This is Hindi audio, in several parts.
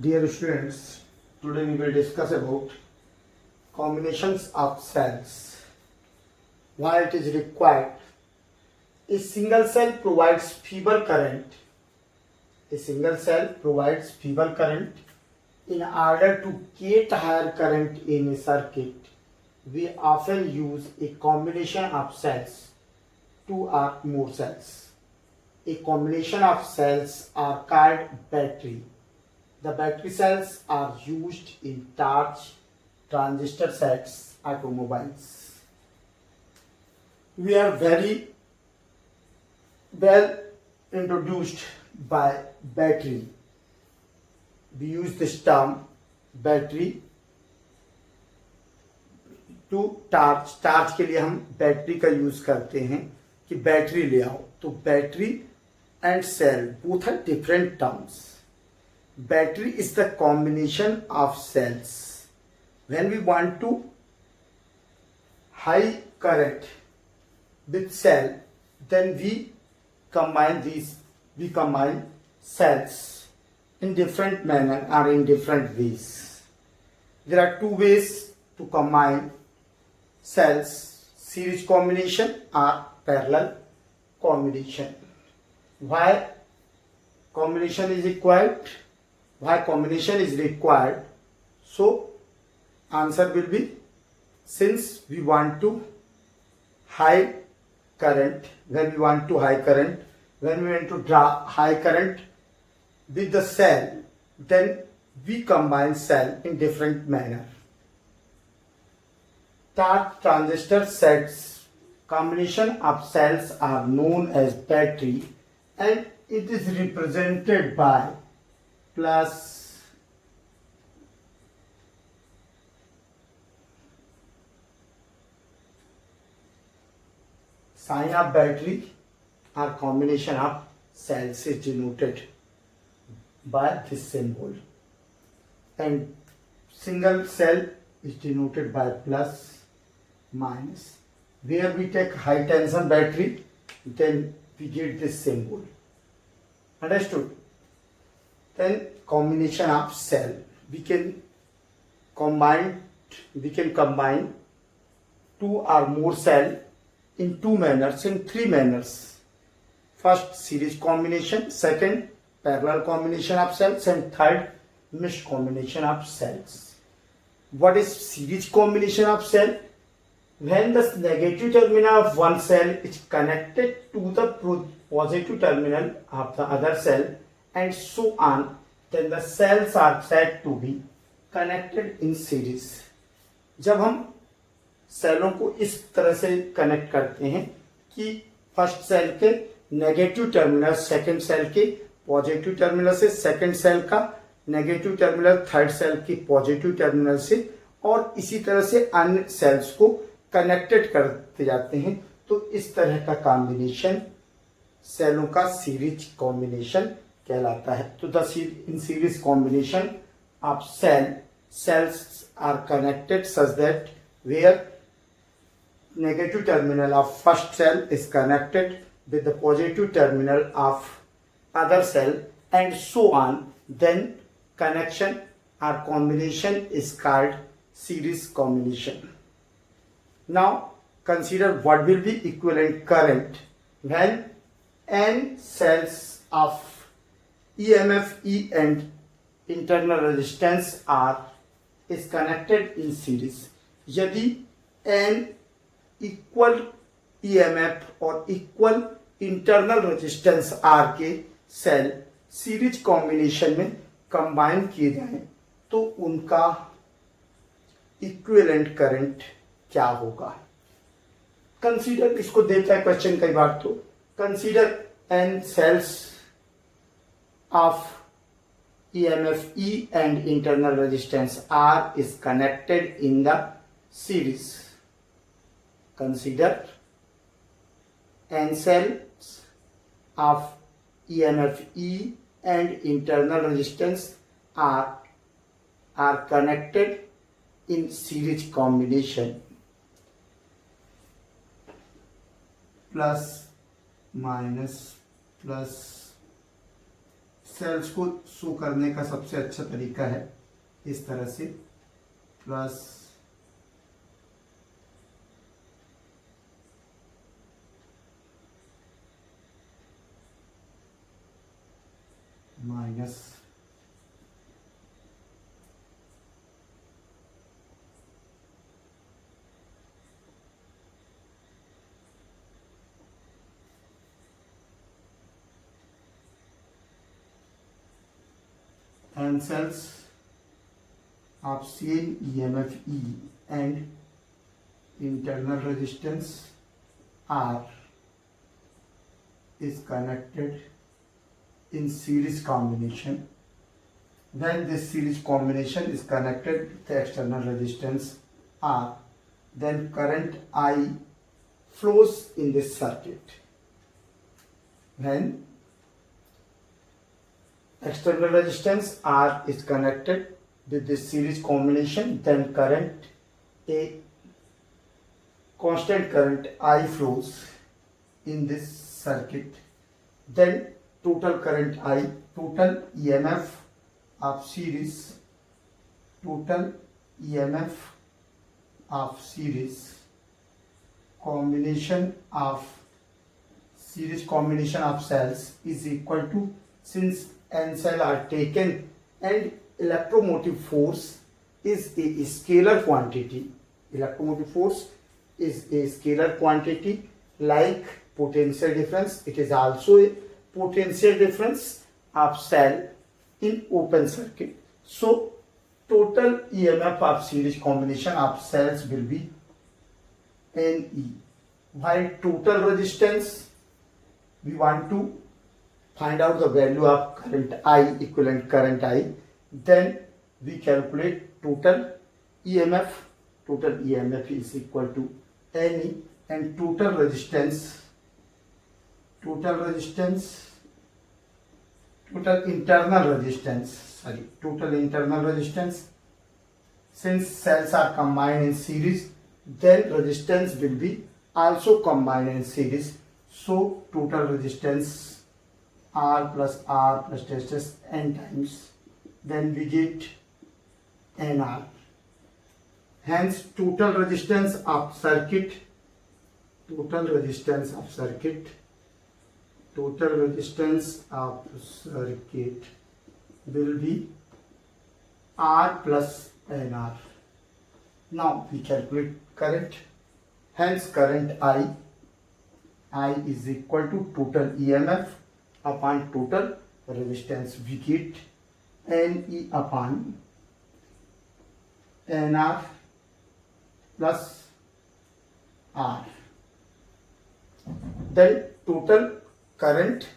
Dear students, today we will discuss about combinations of cells. Why it is required? A single cell provides feeble current. A single cell provides feeble current. In order to get higher current in a circuit, we often use a combination of cells, two or more cells. A combination of cells are called battery. The battery cells are used in torch, transistor sets, automobiles. We are very well introduced by battery. We use this term battery to torch. Torch के लिए हम बैटरी का यूज करते हैं कि बैटरी ले आओ. तो battery and cell both are different terms. Battery is the combination of cells. When we want to high current with cell, then we combine cells in different manner or in different ways. There are two ways to combine cells: series combination or parallel combination. Why combination is required? Why combination is required? So answer will be, since we want to high current, when we want to draw high current with the cell, then we combine cell in different manner. Torch transistor sets, combination of cells are known as battery, and it is represented by plus sign of battery or combination of cells is denoted by this symbol, and single cell is denoted by plus minus. Where we take high tension battery, then we get this symbol. Understood? Then combination of cell. We can combine two or more cell in two manners, in three manners. First, series combination. Second, parallel combination of cells. And third, mixed combination of cells. What is series combination of cell? When the negative terminal of one cell is connected to the positive terminal of the other cell and so on, then the cells are said to be connected in series. जब हम सेलों को इस तरह से कनेक्ट करते हैं कि फर्स्ट सेल के नेगेटिव टर्मिनल सेकंड सेल के पॉजिटिव टर्मिनल से, सेकंड सेल का नेगेटिव टर्मिनल थर्ड सेल के पॉजिटिव टर्मिनल से, और इसी तरह से अन्य सेल्स को कनेक्टेड करते जाते हैं, तो इस तरह का कॉम्बिनेशन सेलों का सीरीज कॉम्बिनेशन कहलाता है. तो the in series combination of cells are connected such that where negative terminal of first cell is connected with the positive terminal of other cell and so on, then connection or combination is called series combination. Now consider what will be equivalent current when n cells of EMF E and internal resistance R is connected in series. यदि n इक्वल EMF और इक्वल इंटरनल रेजिस्टेंस R के सेल सीरीज कॉम्बिनेशन में कंबाइन किए जाएं, तो उनका इक्विवेलेंट करंट क्या होगा? कंसीडर, इसको देता है क्वेश्चन कई बार, तो consider n cells of EMF E and internal resistance R is connected in the series. Consider n cells of EMF E and internal resistance R are connected in series combination. Plus minus plus cells को शो करने का सबसे अच्छा तरीका है इस तरह से, plus minus, and cells of same EMF E and internal resistance R is connected in series combination. When this series combination is connected with the external resistance R, then current I flows in this circuit. When external resistance R is connected with this series combination, then a constant current I flows in this circuit. Then total current I, total EMF of series, total EMF of series combination of cells is equal to, since n cell are taken and electromotive force is a scalar quantity. Electromotive force is a scalar quantity like potential difference. It is also a potential difference of cell in open circuit. So total EMF of series combination of cells will be Ne. While total resistance, we want to find out the value of current I, equivalent current I, then we calculate total EMF. Total EMF is equal to Ne, and total internal resistance, since cells are combined in series, then resistance will be also combined in series. So total resistance R plus dash n times, then we get NR. Hence total resistance of circuit will be R plus NR. Now we calculate current. Hence current I is equal to total EMF upon total resistance. We get Ne upon NR plus R. Then total current,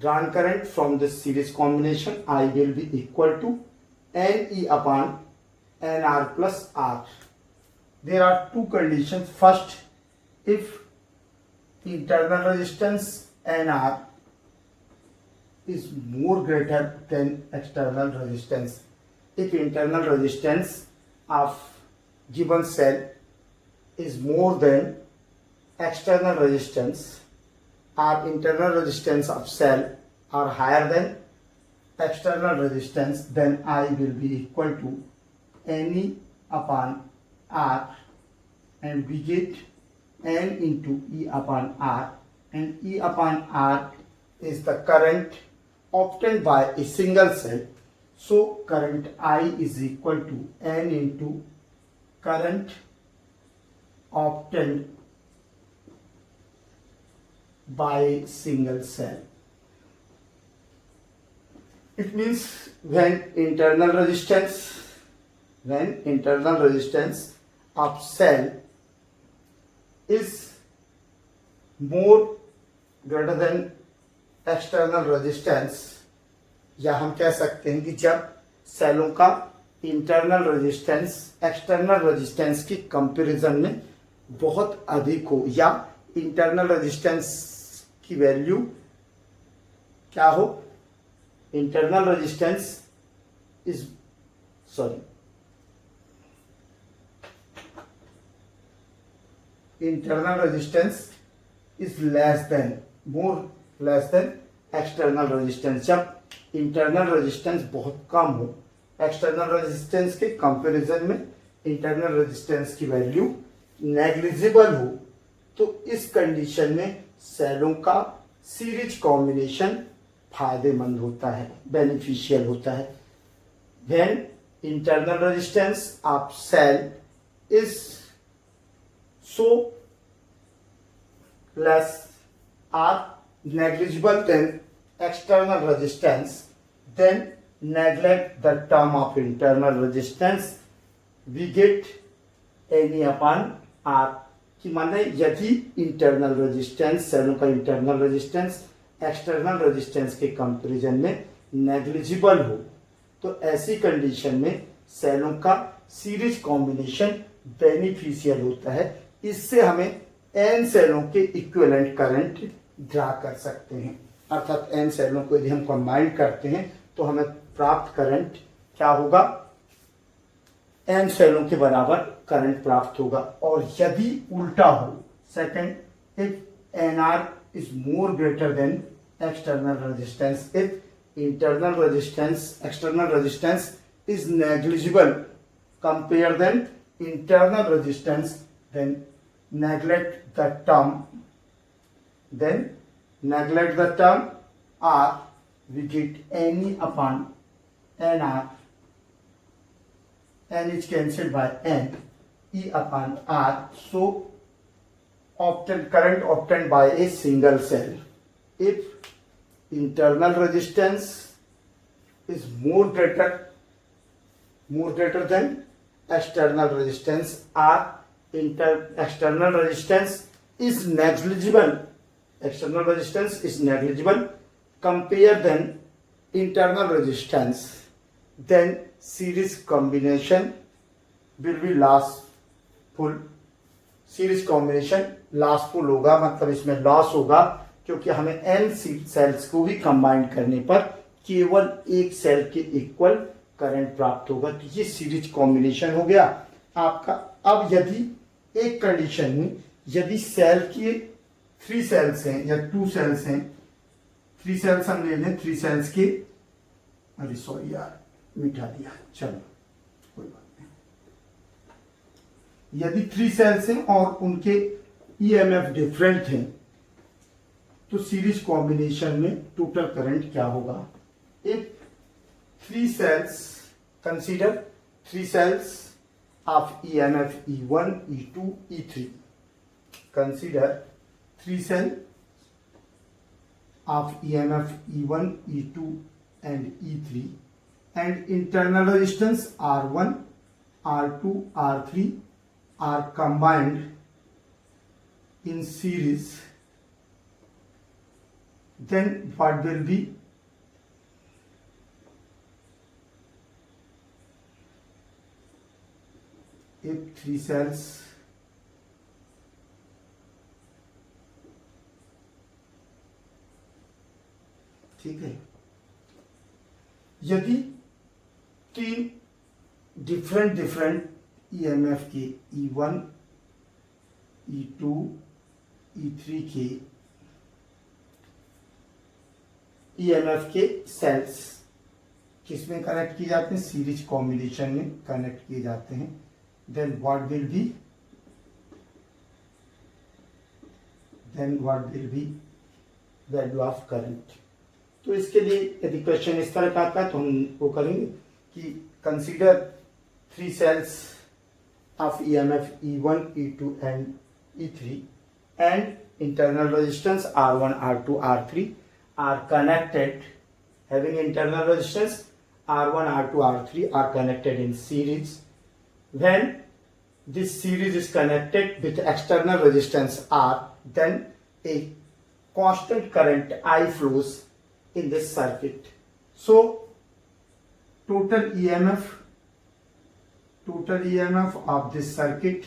drawn current from this series combination I will be equal to Ne upon NR plus R. There are two conditions. First, if internal resistance NR is more greater than external resistance. If internal resistance of given cell is more than external resistance, or internal resistance of cell are higher than external resistance, then I will be equal to Ne upon R, and we get N into E upon R, and E upon R is the current obtained by a single cell. So current I is equal to N into current obtained by single cell. It means when internal resistance of cell is more greater than external resistance, या हम कह सकते हैं कि जब सेलों का इंटरनल रेजिस्टेंस एक्सटर्नल रेजिस्टेंस की कंपैरिजन में बहुत अधिक हो, या इंटरनल रेजिस्टेंस की वैल्यू क्या हो, internal resistance is internal resistance is less than external resistance. जब इंटरनल रेजिस्टेंस बहुत कम हो, एक्सटर्नल रेजिस्टेंस के कंपैरिजन में इंटरनल रेजिस्टेंस की वैल्यू नेग्लिजिबल हो, तो इस कंडीशन में सेलों का सीरीज कॉम्बिनेशन फायदेमंद होता है, बेनिफिशियल होता है। When internal resistance of cell is so less or negligible than external resistance, then neglect the term of internal resistance, we get any upon R। कि माने यदि इंटरनल रेजिस्टेंस, सेलों का इंटरनल रेजिस्टेंस एक्सटर्नल रेजिस्टेंस के कंपैरिजन में नेग्लिजिबल हो, तो ऐसी कंडीशन में सेलों का सीरीज कॉम्बिनेशन बेनिफिशियल होता है। इससे हमें एन सेलों के इक्विवेलेंट करंट ड्रा कर सकते हैं, अर्थात एन सेलों को यदि हम कंबाइन करते हैं तो हमें प्राप्त करंट क्या होगा, एन सेलों के बराबर करंट प्राप्त होगा। और यदि उल्टा हो, second, if N R is more greater than external resistance, if internal resistance, external resistance is negligible compare than internal resistance, then neglect the term R, we get any upon NR, N is cancelled by N, E upon R, so current obtained by a single cell, if internal resistance is more greater than external resistance, or external resistance is negligible, compare than internal resistance, then series combination will be lostful। Series combination lossful होगा, मतलब इसमें लॉस होगा, क्योंकि हमें एन सेल्स को भी कंबाइन करने पर केवल एक सेल के इक्वल करंट प्राप्त होगा। तो ये सीरीज कॉम्बिनेशन हो गया आपका। अब यदि एक कंडीशन में यदि सेल के 3 सेल्स हैं या 2 सेल्स हैं, 3 सेल्स हम ले लें, 3 सेल्स के, अरे सॉरी यार मिटा दिया, चलो कोई बात नहीं। यदि 3 सेल्स हैं और उनके ईएमएफ डिफरेंट हैं, तो सीरीज कॉम्बिनेशन में टोटल करंट क्या होगा। If 3 cells, consider 3 cells of EMF E1, E2, E3. Consider 3 cells of EMF E1, E2 and E3, and internal resistance R1, R2, R3 are combined in series. Then what will be, if 3 cells ठीक है, यदि 3 डिफरेंट ईएमएफ के E1, E2, E3 के ईएमएफ के सेल्स किसमें कनेक्ट किए जाते हैं, सीरीज कॉम्बिनेशन में कनेक्ट किए जाते हैं, then what will be value of current। तो इसके लिए यदि क्वेश्चन इस तरह का आता है तो हम वो करेंगे कि consider 3 cells of EMF E1, E2 and E3 and internal resistance R1, R2, R3 are connected, having internal resistance R1, R2, R3 are connected in series। When this series is connected with external resistance R, then a constant current I flows in this circuit. So total EMF of this circuit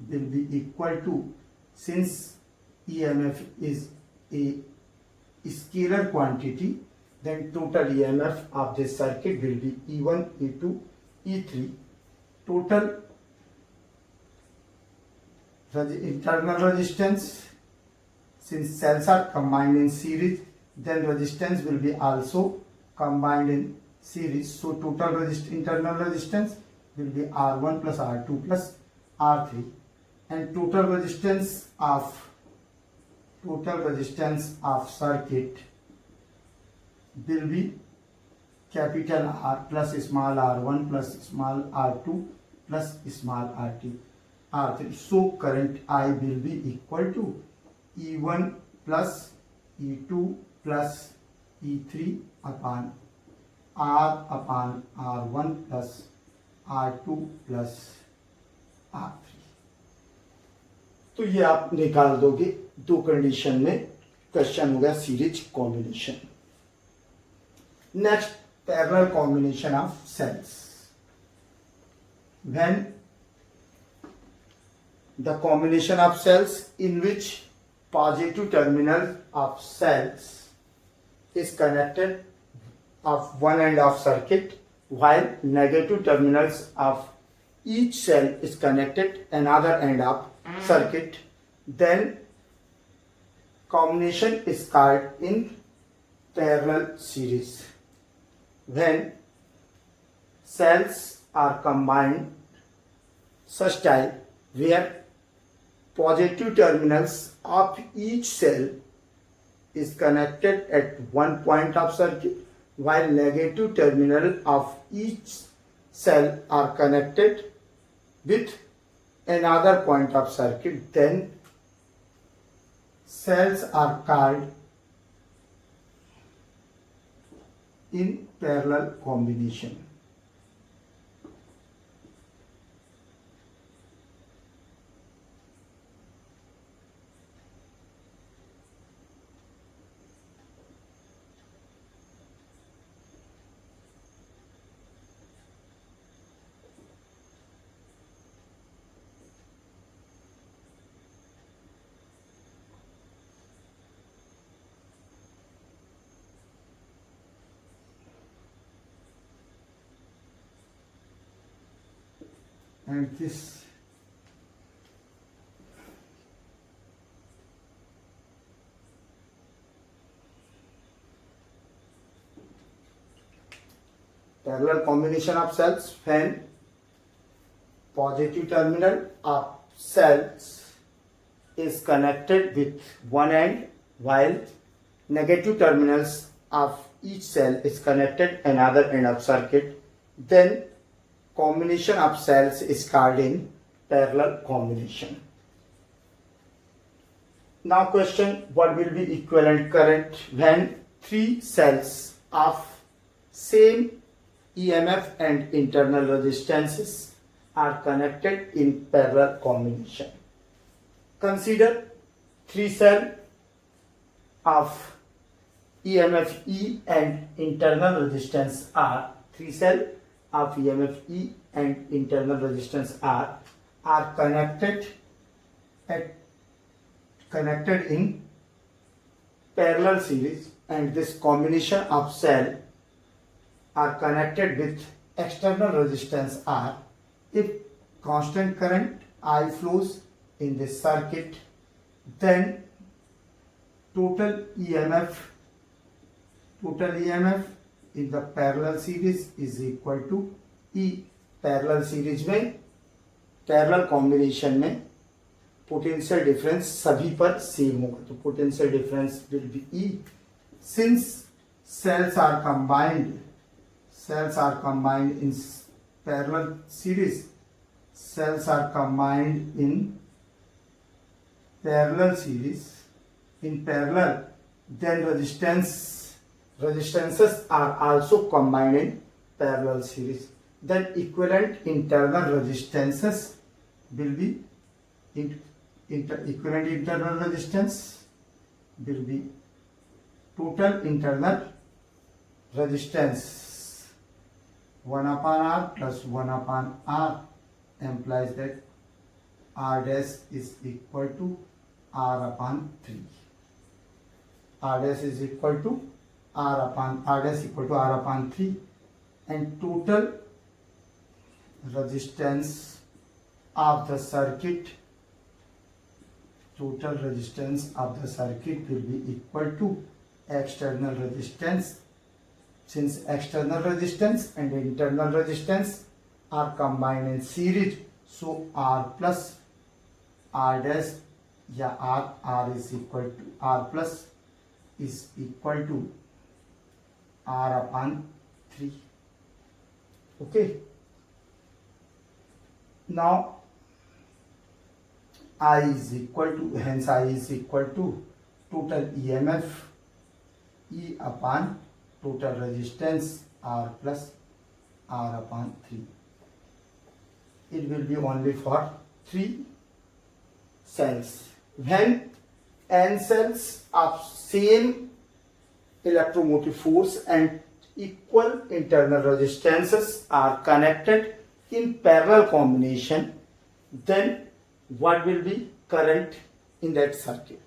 will be equal to, since EMF is a scalar quantity, then total EMF of this circuit will be E1, E2, E3. Total internal resistance, since cells are combined in series, then resistance will be also combined in series. So total internal resistance will be R1 plus R2 plus R3, and total resistance of circuit will be capital R plus small r1 plus small r2 plus small r3. So current I will be equal to E1 plus E2 plus E3 upon R1 plus R2 plus R3. तो ये आप निकाल दोगे दो कंडीशन में. क्वेश्चन हो गया series combination. Next, parallel combination of cells. When the combination of cells in which positive terminal of cells is connected of one end of circuit while negative terminals of each cell is connected another end of circuit, then combination is called in parallel series. When cells are combined such type where positive terminals of each cell is connected at one point of circuit while negative terminal of each cell are connected with another point of circuit, then cells are called in parallel combination. And this parallel combination of cells when positive terminal of cells is connected with one end while negative terminals of each cell is connected another end of circuit, then combination of cells is called in parallel combination. Now question, what will be equivalent current when three cells of same EMF and internal resistances are connected in parallel combination? Consider three cell of EMF E and internal resistance R. Three cell of EMF E and internal resistance R are connected in parallel series, and this combination of cell are connected with external resistance R. If constant current I flows in this circuit, then total EMF in the parallel series is equal to E. parallel series में, parallel combination में potential difference सभी पर same होगा, तो potential difference will be E. Since cells are combined in parallel series, then resistances are also combined in parallel series. Then equivalent internal resistances will be equivalent internal resistance will be total internal resistance 1 upon R plus 1 upon R implies that R dash is equal to R upon 3. R dash is equal to R dash equal to R upon 3, and total resistance of the circuit will be equal to external resistance since external resistance and internal resistance are combined in series, so R plus R dash या R is equal to R plus is equal to R upon 3. Okay. Now I is equal to, hence I is equal to total EMF E upon total resistance R plus R upon 3. It will be only for 3 cells. When n cells of same electromotive force and equal internal resistances are connected in parallel combination, then what will be current in that circuit?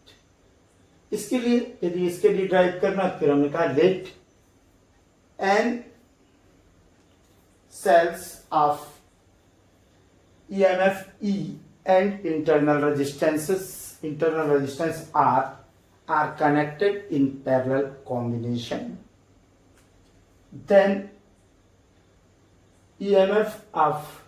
इसके लिए यदि इसके लिए ड्राइव करना, फिर हमने कहा late n cells of EMF E and internal resistance R are connected in parallel combination. Then EMF of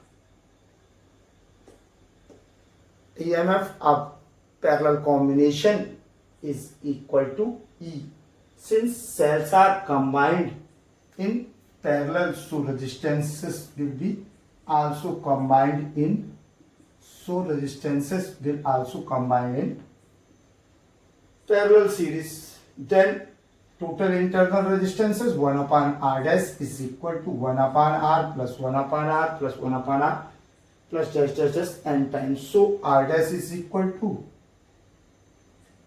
parallel combination is equal to E. Since cells are combined in parallel, so resistances will be also combined in, parallel series. Then total internal resistances 1 upon R dash is equal to 1 upon R plus 1 upon R plus 1 upon R plus dash n times. So R dash is equal to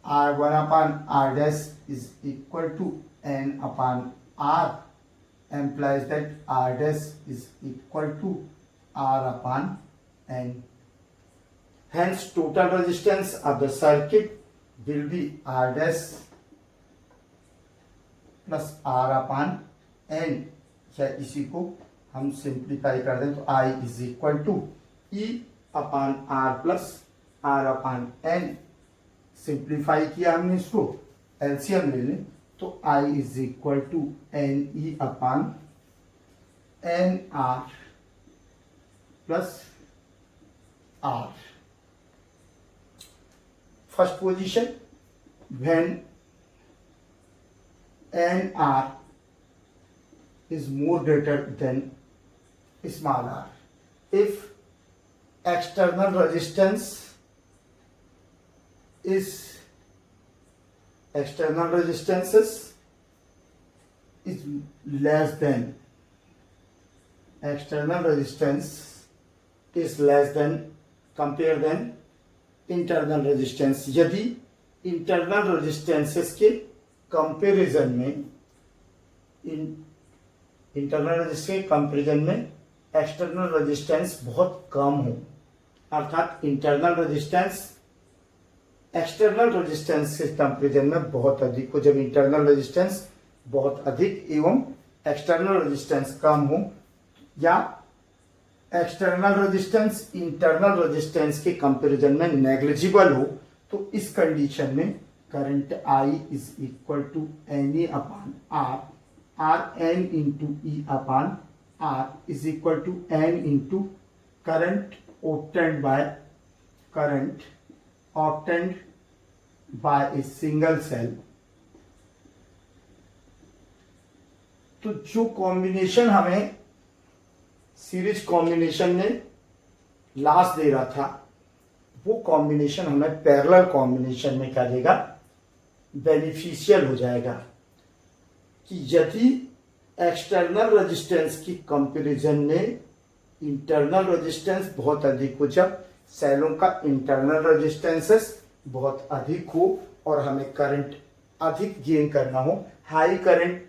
R 1 upon R dash is equal to n upon R, implies that R dash is equal to R upon n. Hence total resistance of the circuit will be R dash plus R upon n. या इसी को हम सिंप्लीफाई कर दें तो I is equal to E upon R plus R upon n. Simplify किया हमने, इसको एलसीएम ले लें तो I is equal to N E upon N R plus R. First position, when NR is more greater than small r, if external resistance is less than compare than internal resistance. यदि इंटरनल रेजिस्टेंसेस के कंपैरिजन में एक्सटर्नल रेजिस्टेंस बहुत कम हो, अर्थात इंटरनल रेजिस्टेंस एक्सटर्नल रेजिस्टेंस के कंपैरिजन में बहुत अधिक हो. जब इंटरनल रेजिस्टेंस बहुत अधिक एवं एक्सटर्नल रेजिस्टेंस कम हो, या एक्सटर्नल रेजिस्टेंस इंटरनल रेजिस्टेंस के कंपैरिजन में नेग्लिजिबल हो, तो इस कंडीशन में current I is equal to N E upon R N into E upon R is equal to N into current obtained by a single cell. तो जो कॉम्बिनेशन हमें सीरीज कॉम्बिनेशन में लास्ट दे रहा था, वो कॉम्बिनेशन हमें पैरेलल कॉम्बिनेशन में क्या देगा, बेनिफिशियल हो जाएगा. कि यदि एक्सटर्नल रेजिस्टेंस की कंपैरिजन में इंटरनल रेजिस्टेंस बहुत अधिक हो, जब सेलों का इंटरनल रेजिस्टेंसेस बहुत अधिक हो और हमें करंट अधिक गेन करना हो, हाई करंट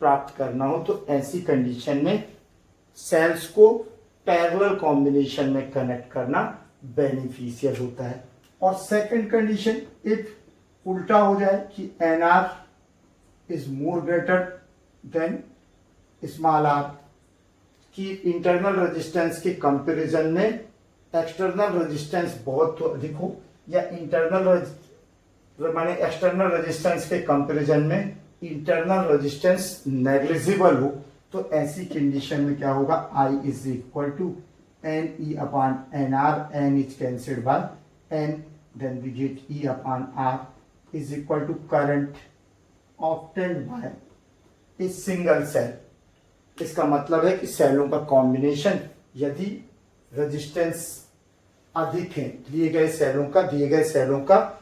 प्राप्त करना हो, तो ऐसी कंडीशन में सेल्स को पैरेलल कॉम्बिनेशन में कनेक्ट करना बेनिफिशियल होता है. और सेकंड कंडीशन, इफ उल्टा हो जाए कि NR is more greater than small r, कि इंटरनल रेजिस्टेंस के कंपैरिजन में एक्सटर्नल रेजिस्टेंस बहुत अधिक हो, या एक्सटर्नल रेजिस्टेंस के कंपैरिजन में इंटरनल रेजिस्टेंस नेग्लिजिबल हो तो ऐसी कंडीशन में क्या होगा, I is equal to N E upon N R, N is cancelled by N, then we get E upon R is equal to current obtained by a single cell. इसका मतलब है कि सेलों का कॉम्बिनेशन यदि रेजिस्टेंस अधिक है, दिए गए सेलों का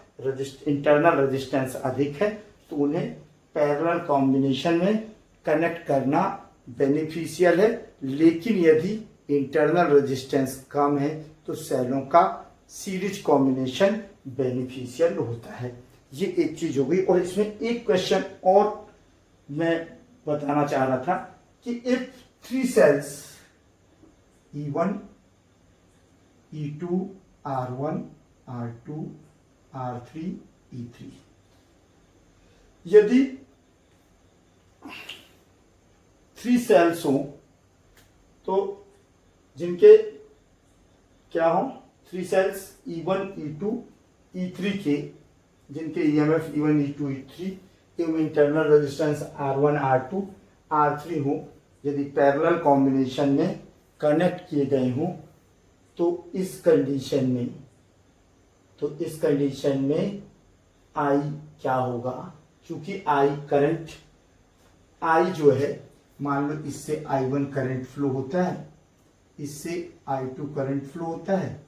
इंटरनल रेजिस्टेंस अधिक है तो उन्हें पैरेलल कॉम्बिनेशन में कनेक्ट करना बेनिफिशियल है, लेकिन यदि इंटरनल रेजिस्टेंस कम है तो सेलों का सीरीज कॉम्बिनेशन बेनिफिशियल होता है। ये एक चीज हो गई। और इसमें एक क्वेश्चन और मैं बताना चाह रहा था कि if 3 sales E1, E2, R1, R2, R3, E3, यदि 3 सेल्स हो तो जिनके क्या हो, 3 सेल्स E1, E2, E3 के जिनके EMF E1, E2, E3 एवं internal resistance R1, R2, R3 हो, यदि पैरेलल कॉम्बिनेशन में कनेक्ट किए गए हों तो इस कंडीशन में I क्या होगा, क्योंकि I करंट, I जो है मान लो इससे I1 करंट फ्लो होता है, इससे I2 करंट फ्लो होता है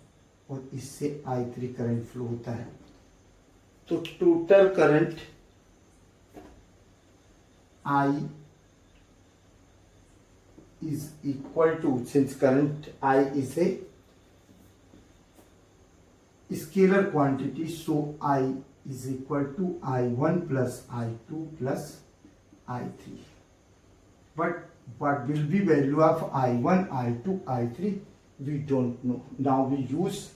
और इससे I3 करंट फ्लो होता है, तो total current I is equal to, since current I is a scalar quantity, so I is equal to I1 plus I2 plus I3. But what will be value of I1, I2, I3? We don't know. Now we use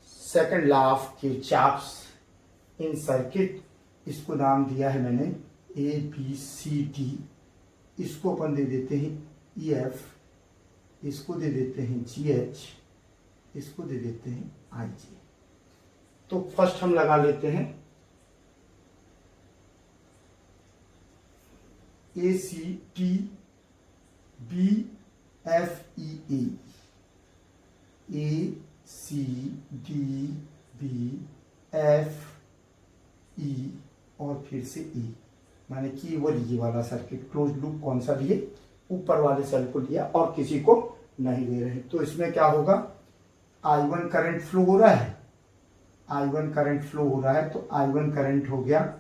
second law of Kirchhoff's in circuit. इसको नाम दिया है मैंने A, B, C, D. इसको अपन दे देते हैं EF, इसको दे देते हैं GH, इसको दे देते हैं IG। तो फर्स्ट हम लगा लेते हैं ACT BFEA, ACDBFE और फिर से E, माने कि वो ये वाला सर्किट क्लोज लूप कौन सा लिए, ऊपर वाले सेल को लिया और किसी को नहीं ले रहे। तो इसमें क्या होगा, I1 करंट फ्लो हो रहा है, I1 करंट फ्लो हो रहा है तो I1 करंट हो गया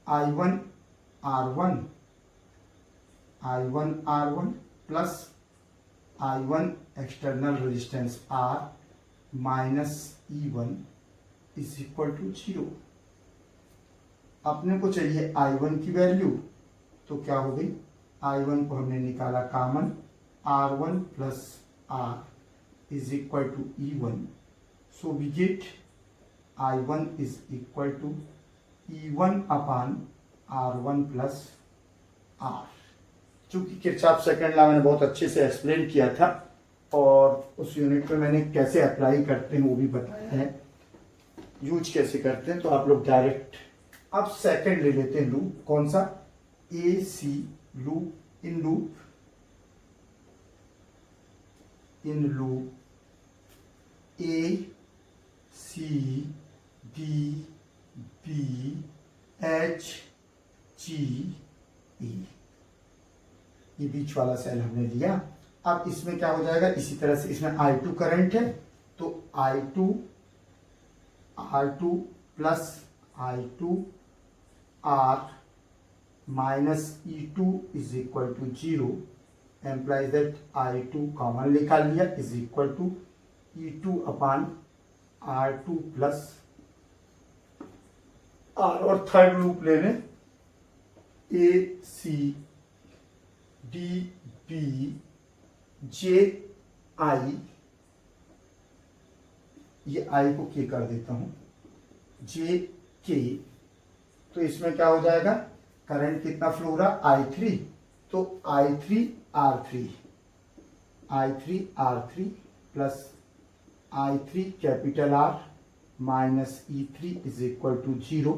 I1 R1 plus I1 external resistance R minus E1 is equal to 0। अपने को चाहिए I1 की वैल्यू, तो क्या हो गई, I1 को हमने निकाला common, R1 plus R is equal to E1, so we get I1 is equal to E1 upon R1 plus R। चूंकि किरचॉफ सेकंड लॉ मैंने बहुत अच्छे से एक्सप्लेन किया था और उस यूनिट में मैंने कैसे अप्लाई करते हैं वो भी बताया है, यूज कैसे करते हैं, तो आप लोग डायरेक्ट अब सेकंड ले लेते हैं लूप, कौन सा, AC loop, in loop A C D B H G E, ये बीच वाला सेल हमने लिया। अब इसमें क्या हो जाएगा, इसी तरह से इसमें I2 करंट है तो I2 R2 plus I2 R minus E2 is equal to 0, implies that I2 common निकाल लिया is equal to E2 upon R2 plus R, और थर्ड लूप ले लें AC DB JI, ये I को K कर देता हूं, JK, तो इसमें क्या हो जाएगा, करंट कितना फ्लो हो रहा, I3, तो I3 R3 plus I3 capital R minus E3 is equal to 0।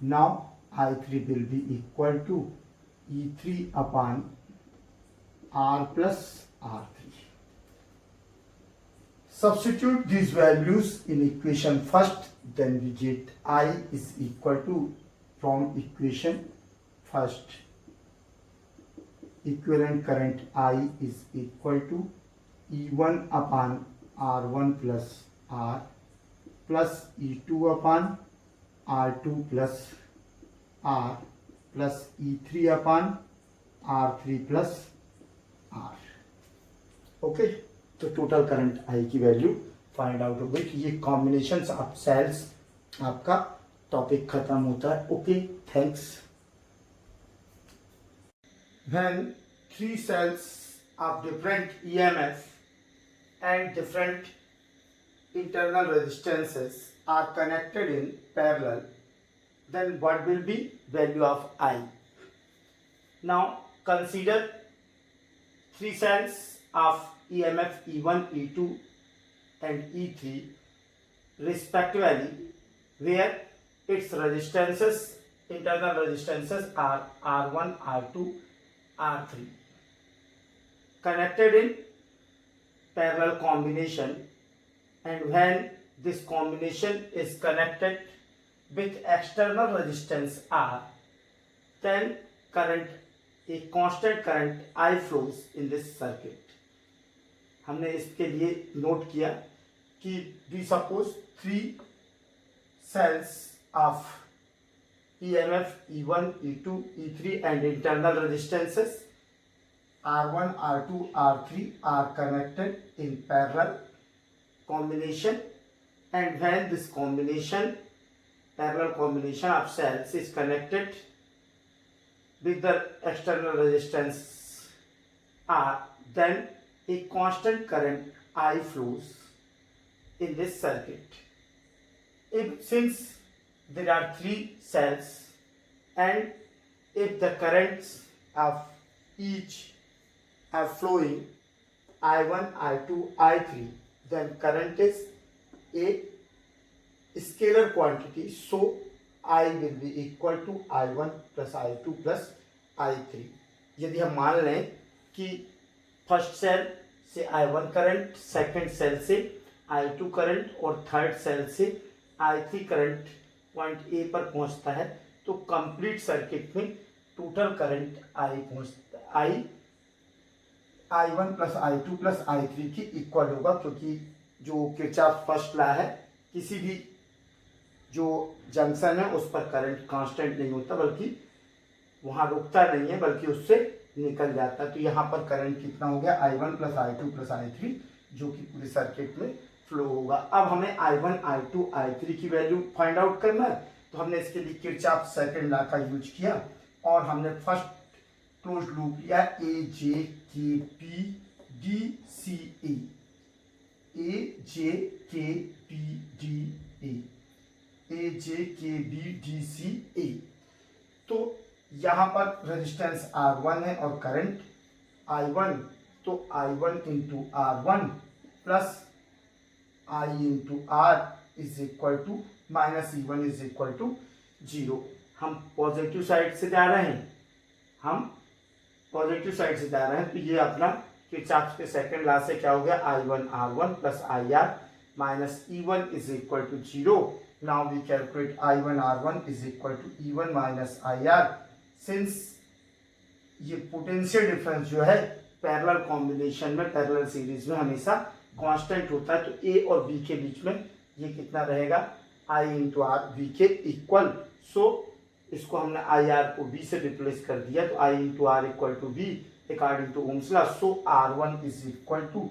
Now I3 will be equal to E3 upon R plus R3. Substitute these values in equation first, then we get I is equal to, from equation first, equivalent current I is equal to E1 upon R1 plus R plus E2 upon R2 plus R plus E3 upon R3 plus R. Okay, तो टोटल करंट आई की वैल्यू फाइंड आउट हो गई। ये कॉम्बिनेशंस ऑफ सेल्स आपका टॉपिक खत्म होता है। Okay, thanks. When three cells of different EMF and different internal resistances are connected in parallel, then what will be value of I? Now consider three cells of EMF E1, E2 and E3 respectively, where its resistances, internal resistances are R1, R2, R3, connected in parallel combination, and when this combination is connected with external resistance R, then current, a constant current I flows in this circuit. हमने इसके लिए नोट किया कि we suppose three cells of EMF E1, E2, E3 and internal resistances R1, R2, R3 are connected in parallel combination, and when this combination, parallel combination of cells is connected with the external resistance R, then a constant current I flows in this circuit. Since there are three cells and if the currents of each are flowing I1, I2, I3, then current is a scalar quantity, so I will be equal to I1 plus I2 plus I3. यदि हम मान लें कि फर्स्ट सेल से I1 करंट, सेकंड सेल से I2 करंट और थर्ड सेल से I3 करंट पॉइंट ए पर पहुंचता है, तो कंप्लीट सर्किट में total current I1 plus I2 plus I3 की इक्वल होगा, क्योंकि जो किरचॉफ फर्स्ट लॉ है, किसी भी जो जंक्शन है उस पर करंट कांस्टेंट नहीं होता, बल्कि वहां रुकता नहीं है, बल्कि उससे निकल जाता है। तो यहाँ पर करंट कितना हो गया, I1 plus I2 plus I3, जो कि पूरे सर्किट में फ्लो होगा। अब हमें I1, I2, I3 की वैल्यू फाइंड आउट करना है, तो हमने इसके लिए किरचॉफ सेकंड लॉ का यूज किया और हमने फर्स्ट क्लोज लूप लिया ए जे के पी डी सी ए, ए जे के P D A, A J K B D C ए। तो यहाँ पर रेजिस्टेंस R1 है और करंट I1, तो I1 into R1 plus I into R is equal to minus E1 is equal to 0। हम पॉजिटिव साइड से जा रहे हैं, तो ये अपना किरचॉफ के सेकंड लॉ से क्या हो गया, I1 R1 plus IR minus E1 is equal to 0। Now we calculate I1 R1 is equal to E1 minus IR। Since ये पोटेंशियल डिफरेंस जो है पैरेलल कॉम्बिनेशन में, पैरेलल सीरीज में हमेशा कांस्टेंट होता है, तो ए और बी के बीच में ये कितना रहेगा, I इंटू आर बी के इक्वल। सो इसको हमने आई आर को बी से रिप्लेस कर दिया, तो I into R equal to B according to Ohm's law. So R1 is equal to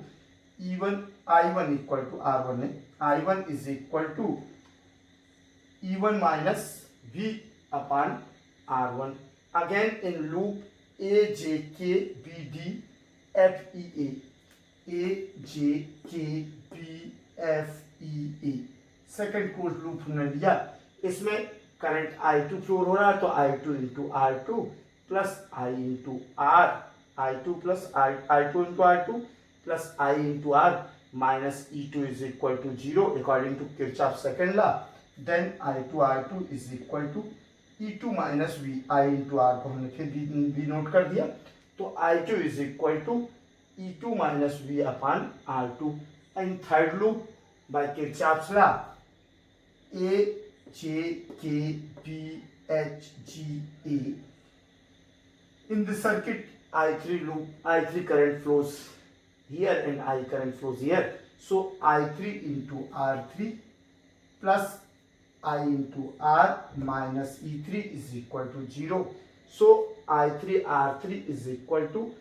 E1, I1 equal to R1 है, I1 is equal to E1 minus V upon R1। Again in loop A J K B D F E A J K B F E A, second close loop हमने लिया। इसमें करंट I2 फ्लो हो रहा है, तो I2 into R2 plus I into R, I2 plus I2 into R2 plus I into R minus E2 is equal to 0 according to Kirchhoff second law. Then I2 R2 is equal to E2 minus V, I into R को हमने फिर वी नोट कर दिया, तो I2 is equal to E2 minus V upon R2। In third loop by Kirchhoff's law, A J K B H G A, in the circuit I3 loop, I3 current flows here and I current flows here, so I3 into R3 plus I into R minus E3 is equal to 0. So I3 R3 is equal to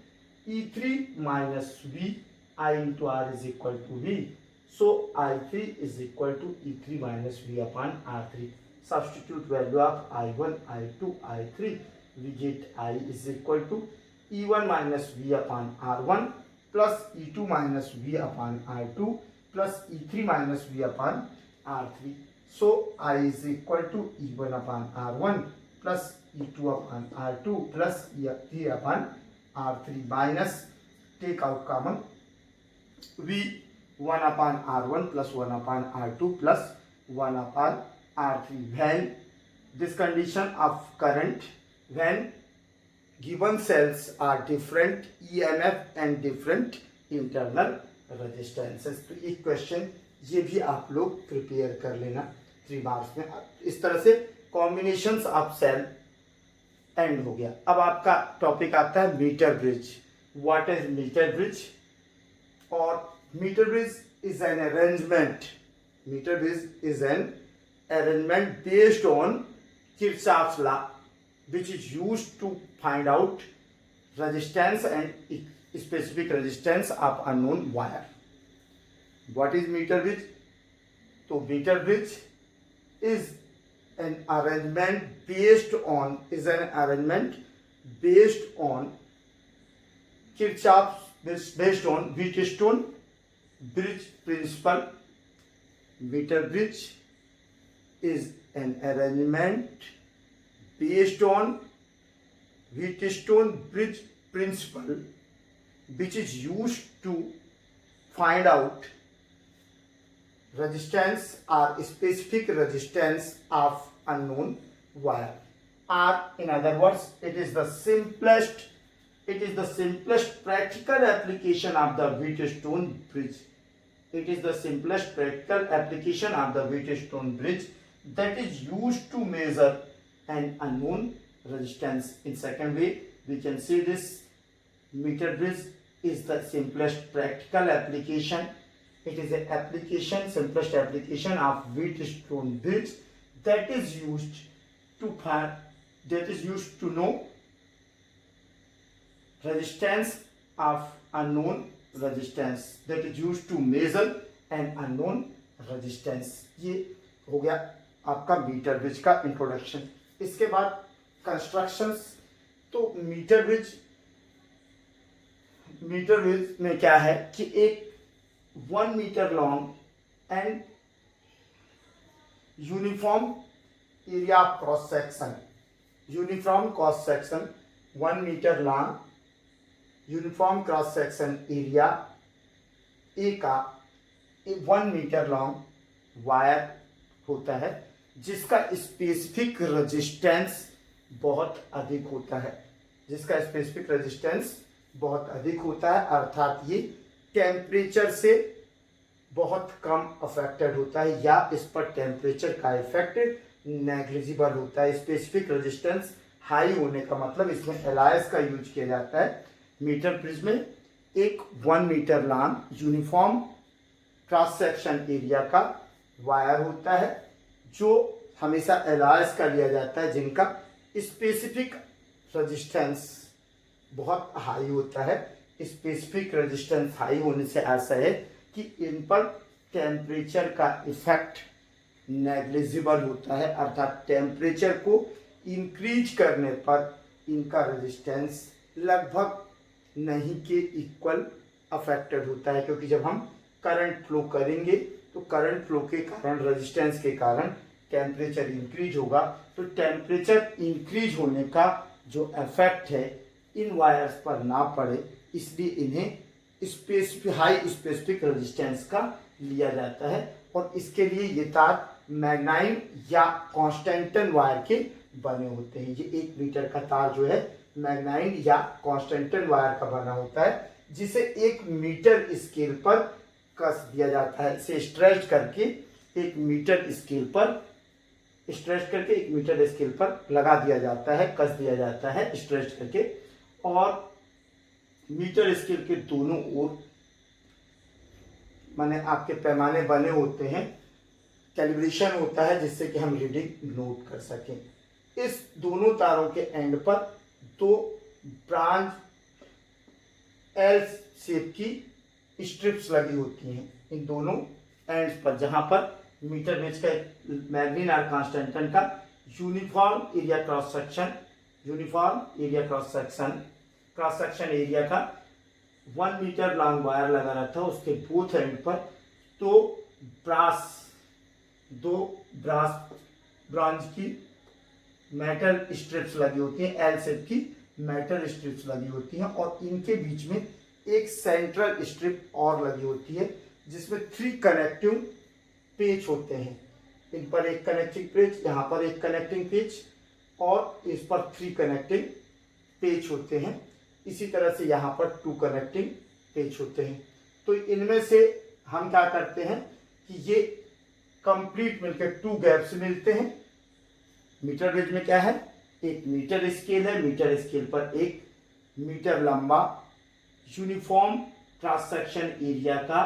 E3 minus V, I into R is equal to V. So I3 is equal to E3 minus V upon R3. Substitute value of I1, I2, I3. We get I is equal to E1 minus V upon R1 plus E2 minus V upon R2 plus E3 minus V upon R3. So I is equal to E1 upon R1 plus E2 upon R2 plus E3 upon R3 minus, take out common, V 1 upon R1 plus 1 upon R2 plus 1 upon R3. When this condition of current, when given cells are different EMF and different internal resistances. तो एक क्वेश्चन ये भी आप लोग प्रिपेयर कर लेना 3 मार्क्स में। इस तरह से कॉम्बिनेशंस ऑफ सेल एंड हो गया। अब आपका टॉपिक आता है metre bridge. What is metre bridge? और metre bridge is an arrangement, metre bridge is an arrangement based on Kirchhoff's law which is used to find out resistance and specific resistance of unknown wire. What is meter bridge? So meter bridge is an arrangement based on Kirchhoff's based on Wheatstone bridge principle. Meter bridge is an arrangement based on Wheatstone bridge principle, which is used to find out resistance or specific resistance of unknown wire. Or in other words, it is the simplest practical application of the Wheatstone bridge. It is the simplest practical application of the Wheatstone bridge that is used to measure an unknown resistance. In second way, we can see this meter bridge is the simplest practical application. It is an application, simplest application of Wheatstone bridge that is used to know resistance of unknown resistance, that is used to measure an unknown resistance. ये हो गया आपका मीटर ब्रिज का इंट्रोडक्शन। इसके बाद कंस्ट्रक्शंस। तो मीटर ब्रिज में क्या है कि एक 1 metre long and uniform area of cross section, 1 metre long uniform cross section area A का 1 मीटर लॉन्ग वायर होता है, जिसका स्पेसिफिक रेजिस्टेंस बहुत अधिक होता है, अर्थात ये टेम्परेचर से बहुत कम अफेक्टेड होता है, या इस पर टेम्परेचर का इफेक्ट नेग्लिजिबल होता है। स्पेसिफिक रेजिस्टेंस हाई होने का मतलब इसमें एलायस का यूज किया जाता है। मीटर ब्रिज में एक 1 metre long uniform cross section area का वायर होता है, जो हमेशा एलायस का लिया जाता है, जिनका स्पेसिफिक रेजिस्टेंस बहुत हाई होता है। स्पेसिफिक रेजिस्टेंस हाई होने से ऐसा है कि इन पर टेम्परेचर का इफेक्ट नेग्लिजिबल होता है, अर्थात टेम्परेचर को इंक्रीज करने पर इनका रेजिस्टेंस लगभग नहीं के इक्वल अफेक्टेड होता है, क्योंकि जब हम करंट फ्लो करेंगे तो करंट फ्लो के कारण, रेजिस्टेंस के कारण टेम्परेचर इंक्रीज होगा। तो टेम्परेचर इंक्रीज होने का जो इफेक्ट है इन वायर्स पर ना पड़े, इसलिए इन्हें हाई स्पेसिफिक रेजिस्टेंस का लिया जाता है, और इसके लिए ये तार मैग्नाइन या कॉन्स्टेंटन वायर के बने होते हैं। ये 1 मीटर का तार जो है मैग्नाइन या कॉन्स्टेंटन वायर का बना होता है, जिसे 1 मीटर स्केल पर कस दिया जाता है। इसे स्ट्रेच करके 1 मीटर स्केल पर लगा दिया जाता है, कस दिया जाता है स्ट्रेच करके। और मीटर स्केल के दोनों ओर माने आपके पैमाने बने होते हैं, कैलिब्रेशन होता है जिससे कि हम रीडिंग नोट कर सकें। इस दोनों तारों के एंड पर 2 ब्रांच एल शेप की स्ट्रिप्स लगी होती हैं। इन दोनों एंड्स पर, जहां पर मीटर गेज का मैग्नीन और कॉन्स्टेंटन का uniform area cross section area का 1 मीटर लॉन्ग वायर लगा रहता है। उसके बोथ एंड पर दो ब्रांच की मेटल स्ट्रिप्स लगी होती हैं, एल शेप की मेटल स्ट्रिप्स लगी होती हैं, और इनके बीच में एक सेंट्रल स्ट्रिप और लगी होती है जिसमें 3 कनेक्टिंग पेच होते हैं। इन पर एक कनेक्टिंग पेच, यहाँ पर एक कनेक्टिंग पेच, और इस पर 3 कनेक्टिंग पेच होते हैं। इसी तरह से यहाँ पर 2 कनेक्टिंग पेच होते हैं। तो इनमें से हम क्या करते हैं कि ये कंप्लीट मिलकर 2 गैप्स मिलते हैं। मीटर गेज में क्या है, एक मीटर स्केल है, मीटर स्केल पर 1 मीटर लंबा यूनिफॉर्म क्रॉस सेक्शन एरिया का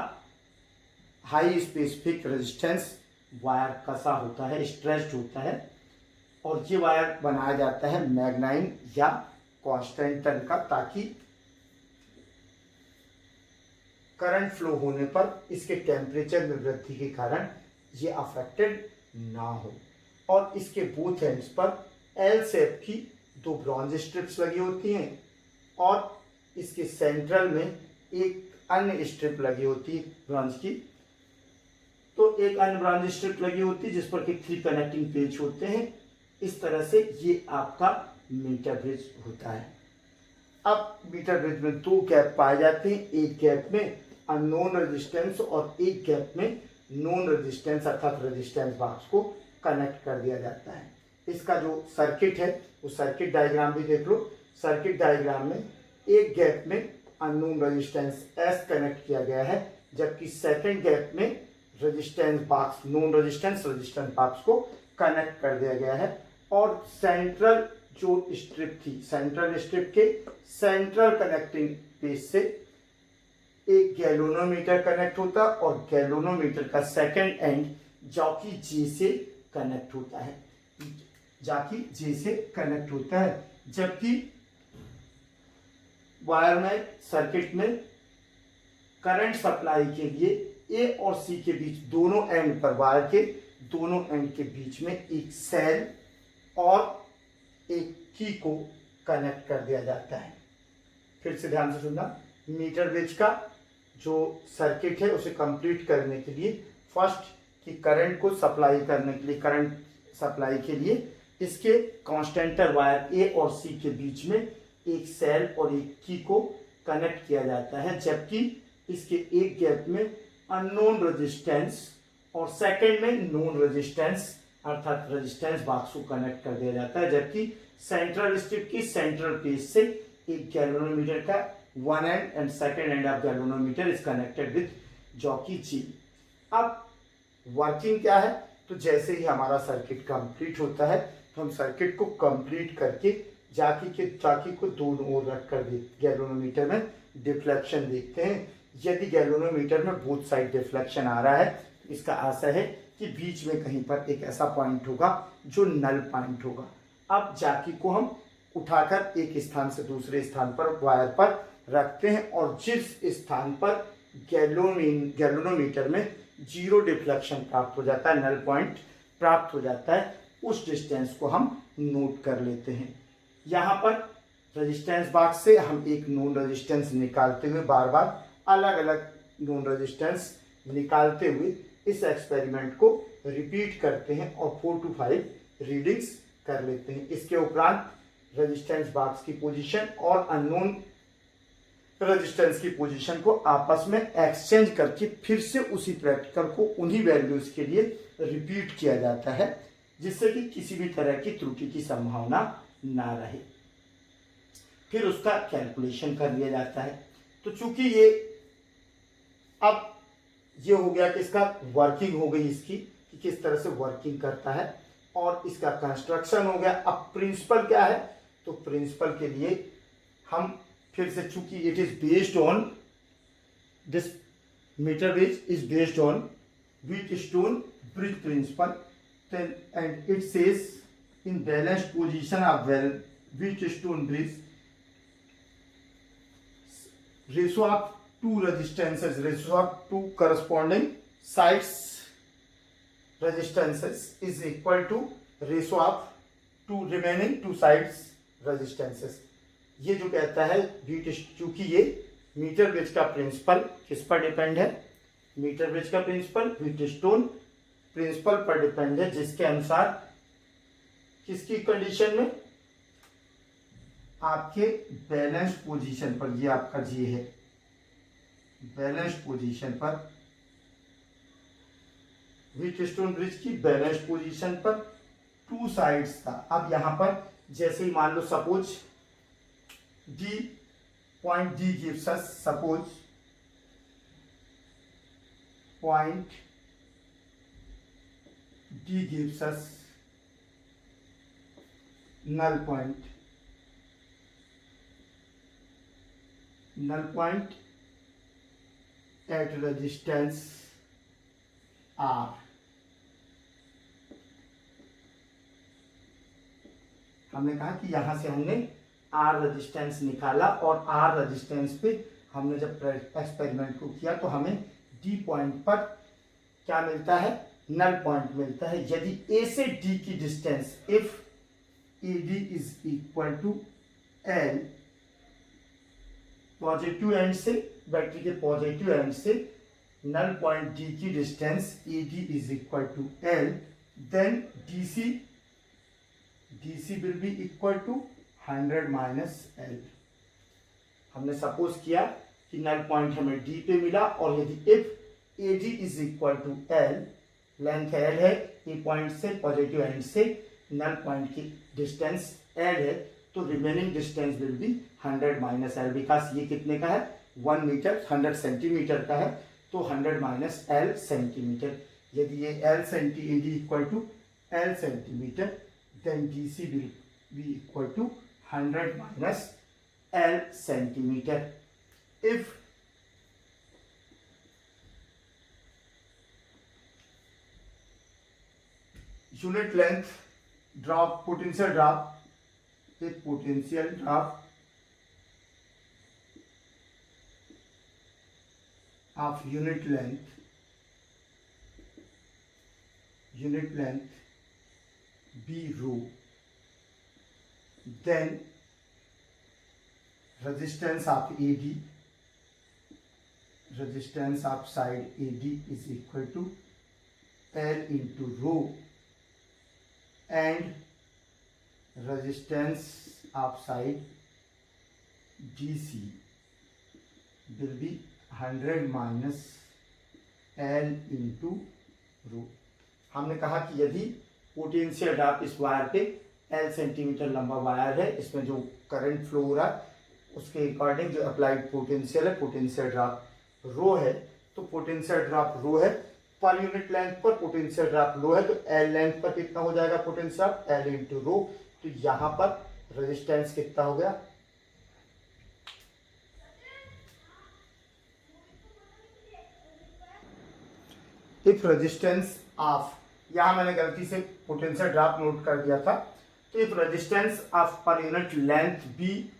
हाई स्पेसिफिक रेजिस्टेंस वायर कसा होता है, स्ट्रेच्ड होता है, और ये वायर बनाया जाता है मैग्नाइन या कॉन्स्टेंटन का, ताकि करंट फ्लो होने पर इसके टेम्परेचर में वृद्धि के कारण ये अफेक्टेड ना हो। और इसके बोथ एंड्स पर एल शेप की 2 ब्रॉन्ज स्ट्रिप्स लगी होती हैं, और इसके सेंट्रल में एक अन्य स्ट्रिप लगी होती है ब्रॉन्ज की। तो एक अन्य ब्रॉन्ज स्ट्रिप लगी होती है जिस पर कि 3 कनेक्टिंग पेच होते हैं। इस तरह से ये आपका मीटर ब्रिज होता है। अब मीटर ब्रिज में 2 गैप पाए जाते हैं, एक गैप में अननोन रेजिस्टेंस और एक गैप में नोन रेजिस्टेंस अर्थात रेजिस्टेंस बॉक्स को कनेक्ट कर दिया जाता है। इसका जो सर्किट है वो सर्किट डायग्राम भी देख लो। सर्किट डायग्राम में एक गैप में अननोन रेजिस्टेंस एस कनेक्ट किया गया है, जबकि सेकंड गैप में resistance box known resistance box को कनेक्ट कर दिया गया है। और सेंट्रल जो स्ट्रिप थी, सेंट्रल स्ट्रिप के सेंट्रल कनेक्टिंग पेज से एक गैल्वेनोमीटर कनेक्ट होता है, और गैल्वेनोमीटर का सेकंड एंड जॉकी जे से कनेक्ट होता है, जबकि वायर में सर्किट में करंट सप्लाई के लिए ए और सी के बीच दोनों एंड पर, वायर के दोनों एंड के बीच में एक सेल और एक की को कनेक्ट कर दिया जाता है। फिर से ध्यान से सुनना, मीटर गेज का जो सर्किट है उसे कंप्लीट करने के लिए फर्स्ट कि करंट को सप्लाई करने के लिए, करंट सप्लाई के लिए इसके कांस्टेंटर वायर ए और सी के बीच में एक सेल और एक की को कनेक्ट किया जाता है, जबकि इसके एक गैप में अननोन रेजिस्टेंस और सेकंड में नोन रेजिस्टेंस अर्थात रेजिस्टेंस बॉक्स को कनेक्ट कर दिया जाता है। जबकि सेंट्रल स्ट्रिप की सेंट्रल पेज से एक गैल्वेनोमीटर का one end second end of galvanometer is connected with jockey G. अब वर्किंग क्या है, तो जैसे ही हमारा सर्किट कंप्लीट होता है तो हम सर्किट को कंप्लीट करके चाकी को दोनों ओर रख कर गैल्वेनोमीटर में डिफ्लेक्शन देखते हैं। यदि गैल्वेनोमीटर में बोथ साइड डिफ्लेक्शन आ रहा है तो इसका आशय है कि बीच में कहीं पर एक ऐसा पॉइंट होगा जो नल पॉइंट होगा। अब जाकी को हम उठाकर एक स्थान से दूसरे स्थान पर वायर पर रखते हैं, और जिस स्थान पर गैल्वेनोमीटर में 0 डिफ्लेक्शन प्राप्त हो जाता है, नल पॉइंट प्राप्त हो जाता है, उस डिस्टेंस को हम नोट कर लेते हैं। यहाँ पर रेजिस्टेंस बॉक्स से हम एक नोन रेजिस्टेंस निकालते हुए बार बार अलग अलग नोन रेजिस्टेंस निकालते हुए इस एक्सपेरिमेंट को रिपीट करते हैं और 4 to 5 रीडिंग्स कर लेते हैं। इसके उपरांत रेजिस्टेंस बॉक्स की पोजीशन और अननोन रेजिस्टेंस की पोजीशन को आपस में एक्सचेंज करके फिर से उसी प्रैक्टिकल को उन्हीं वैल्यूज के लिए रिपीट किया जाता है। जिससे कि किसी भी तरह की त्रुटि की संभावना ना रहे। फिर उसका कैलकुलेशन कर लिया जाता है। तो चूंकि ये अब ये हो गया कि इसका वर्किंग हो गई, इसकी कि किस तरह से वर्किंग करता है, और इसका कंस्ट्रक्शन हो गया। अब प्रिंसिपल क्या है, तो प्रिंसिपल के लिए हम फिर से, चूंकि it is based on this metre bridge is based on Wheatstone bridge principle, and it says in balanced position of Wheatstone bridge, ratio of two resistances, ratio of two corresponding sides resistances is equal to ratio of two remaining two sides resistances। ये जो कहता है चूंकि ये मीटर ब्रिज का प्रिंसिपल किस पर डिपेंड है, मीटर ब्रिज का प्रिंसिपल व्हीटस्टोन प्रिंसिपल पर डिपेंड है, जिसके अनुसार किसकी कंडीशन में, आपके बैलेंस्ड पोजीशन पर, ये आपका जी है, बैलेंस्ड पोजीशन पर, व्हीटस्टोन ब्रिज की बैलेंस्ड पोजीशन पर टू साइड्स का। अब यहां पर जैसे ही मान लो suppose D point D gives us, suppose point D gives us null point at resistance R। हमने कहा कि यहां से हमने R रेजिस्टेंस निकाला, और R रेजिस्टेंस पे हमने जब एक्सपेरिमेंट को किया तो हमें D पॉइंट पर क्या मिलता है, नल पॉइंट मिलता है। यदि A से D की distance, if AD is equal to L, positive end से, बैटरी के पॉजिटिव एंड से नल पॉइंट D की distance AD is equal to L, then DC will be equal to 100 minus L। हमने सपोज किया कि नल पॉइंट हमें D पे मिला, और यदि if AD is equal to L, length L है, ए पॉइंट से पॉजिटिव एंड से नल पॉइंट की डिस्टेंस L है, तो remaining distance will be 100 minus L, because ये कितने का है, 1 मीटर 100 सेंटीमीटर का है, तो 100 माइनस L सेंटीमीटर। यदि ये L AD equal to L centimetre, then DC will be equal to 100 minus L centimetre. If unit length drop, potential drop, a potential drop of unit length b rho, then resistance of AD, resistance of side AD is equal to L into rho, and resistance of side DC will be 100 minus L into rho। हमने कहा कि यदि पोटेंशियल ड्रॉप इस वायर पे L सेंटीमीटर लंबा वायर है, इसमें जो करंट फ्लो हो रहा है उसके अकॉर्डिंग जो अप्लाइड पोटेंशियल है, पोटेंशियल ड्रॉप रो है, तो पोटेंशियल ड्रॉप रो है, पर यूनिट लेंथ पर पोटेंशियल ड्रॉप लो है, तो L लेंथ पर कितना हो जाएगा पोटेंशियल, L इंटू रो। तो यहां पर रेजिस्टेंस कितना हो गया, इफ रेजिस्टेंस ऑफ, यहां मैंने गलती से पोटेंशियल ड्रॉप नोट कर दिया था, तो if resistance of per unit length be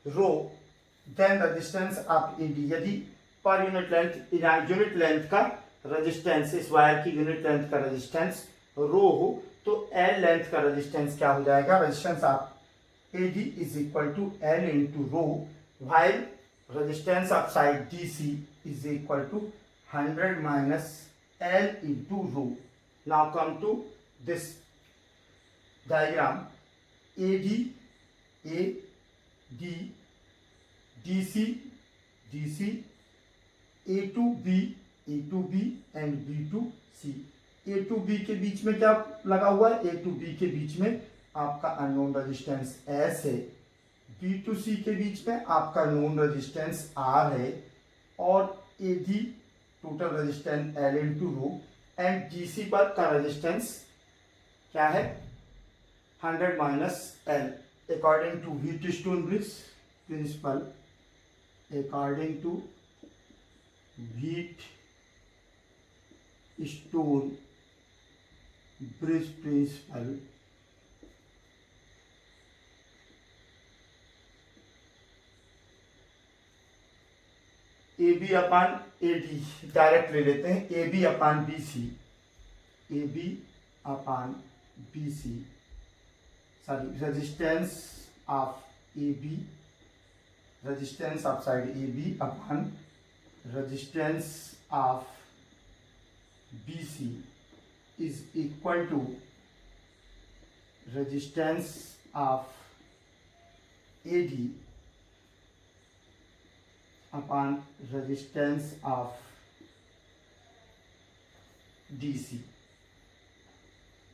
rho, then resistance of AD, यदि पर यूनिट लेंथ का रेजिस्टेंस, इस वायर की यूनिट लेंथ का रेजिस्टेंस रो हो, तो एल लेंथ का रेजिस्टेंस क्या हो जाएगा, resistance of AD is equal to L into rho, while resistance of side DC is equal to 100 minus L into rho. Now come to this diagram, AD, A D, DC, DC, A to B, A to B and B to C। A to B के बीच में क्या लगा हुआ है, ए टू बी के बीच में आपका अननोन रेजिस्टेंस एस है, बी टू सी के बीच में आपका नोन रेजिस्टेंस आर है, और A D total resistance L into rho, and D C पर का रेजिस्टेंस क्या है 100 minus L according to Wheatstone bridge principle, according to Wheatstone bridge principle A B upon A D direct ले लेते हैं, A B upon B C, A B upon B C, sorry resistance of A B, resistance of side A B upon resistance of B C is equal to resistance of A D upon resistance of DC,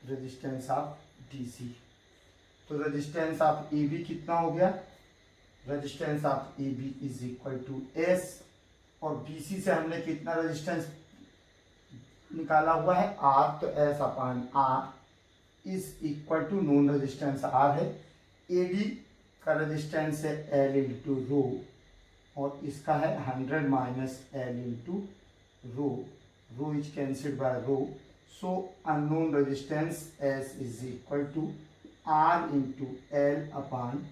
resistance of DC। तो रेजिस्टेंस ऑफ AB कितना हो गया, resistance of AB is equal to S, और BC से हमने कितना रेजिस्टेंस निकाला हुआ है R, तो S upon R is equal to known resistance R है, AD का रेजिस्टेंस है L इंटू रो, और इसका है 100 minus L into rho, rho is cancelled by rho, so unknown resistance S is equal to R into L upon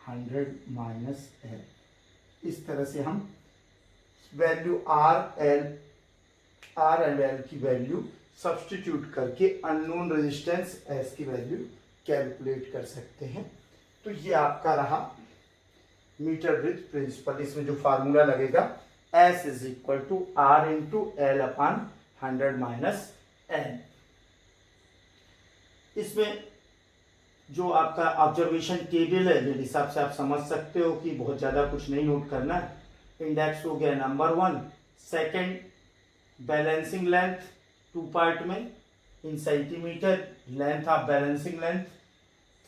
100 minus L. इस तरह से हम वैल्यू आर एंड एल की वैल्यू सब्स्टिट्यूट करके अननोन रेजिस्टेंस एस की वैल्यू कैलकुलेट कर सकते हैं। तो ये आपका रहा मीटर ब्रिज प्रिंसिपल। इसमें जो फार्मूला लगेगा S is equal to R into L upon 100 minus N. इसमें जो आपका ऑब्जर्वेशन टेबल है मेरे हिसाब से आप समझ सकते हो कि बहुत ज़्यादा कुछ नहीं नोट करना है। इंडेक्स हो गया number 1, second balancing length 2 part में in centimetre, length of balancing length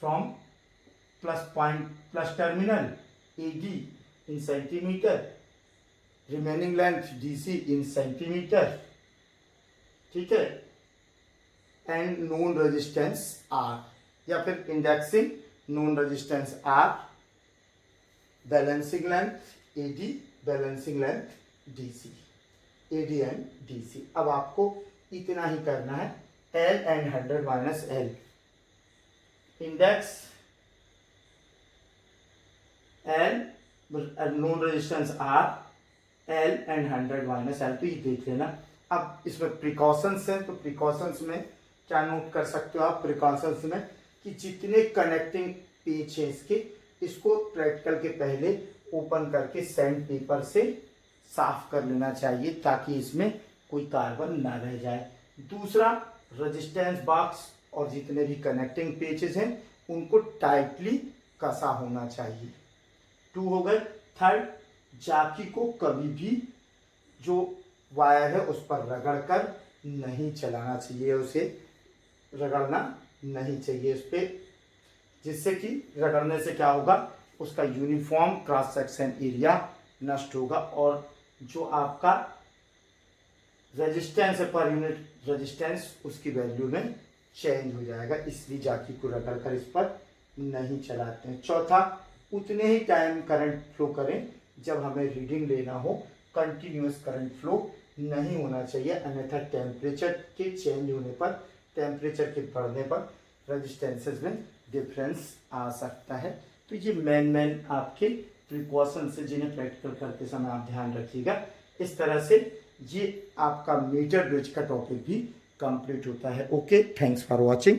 from plus point plus terminal AD in centimeter, remaining length DC in centimeter, ठीक है, एंड नोन रेजिस्टेंस R, या फिर indexing known resistance R, balancing length AD, balancing length DC, AD and DC। अब आपको इतना ही करना है, L and 100 minus L, index L known resistance R, L and 100 minus L। तो ये देख लेना। अब इसमें प्रिकॉशंस है, तो प्रिकॉशंस में क्या नोट कर सकते हो आप प्रिकॉशंस में, कि जितने कनेक्टिंग पेज है इसको प्रैक्टिकल के पहले ओपन करके सैंड पेपर से साफ कर लेना चाहिए ताकि इसमें कोई कार्बन ना रह जाए। दूसरा, रेजिस्टेंस बॉक्स और जितने भी कनेक्टिंग पेजेस हैं उनको टाइटली कसा होना चाहिए। 2 हो गए। थर्ड, जाकी को कभी भी जो वायर है उस पर रगड़कर नहीं चलाना चाहिए, उसे रगड़ना नहीं चाहिए उस पर, जिससे कि रगड़ने से क्या होगा, उसका यूनिफॉर्म क्रॉस सेक्शन एरिया नष्ट होगा और जो आपका रेजिस्टेंस है पर यूनिट रेजिस्टेंस उसकी वैल्यू में चेंज हो जाएगा, इसलिए जाकी को रगड़कर इस पर नहीं चलाते हैं। चौथा, उतने ही टाइम करंट फ्लो करें जब हमें रीडिंग लेना हो, कंटिन्यूअस करंट फ्लो नहीं होना चाहिए, अन्यथा टेम्परेचर के चेंज होने पर, टेम्परेचर के बढ़ने पर रेजिस्टेंसेस में डिफरेंस आ सकता है। तो ये मेन आपके प्रिकॉशंस है जिन्हें प्रैक्टिकल करते समय आप ध्यान रखिएगा। इस तरह से ये आपका मीटर ब्रिज का टॉपिक भी कंप्लीट होता है। Okay, thanks for watching.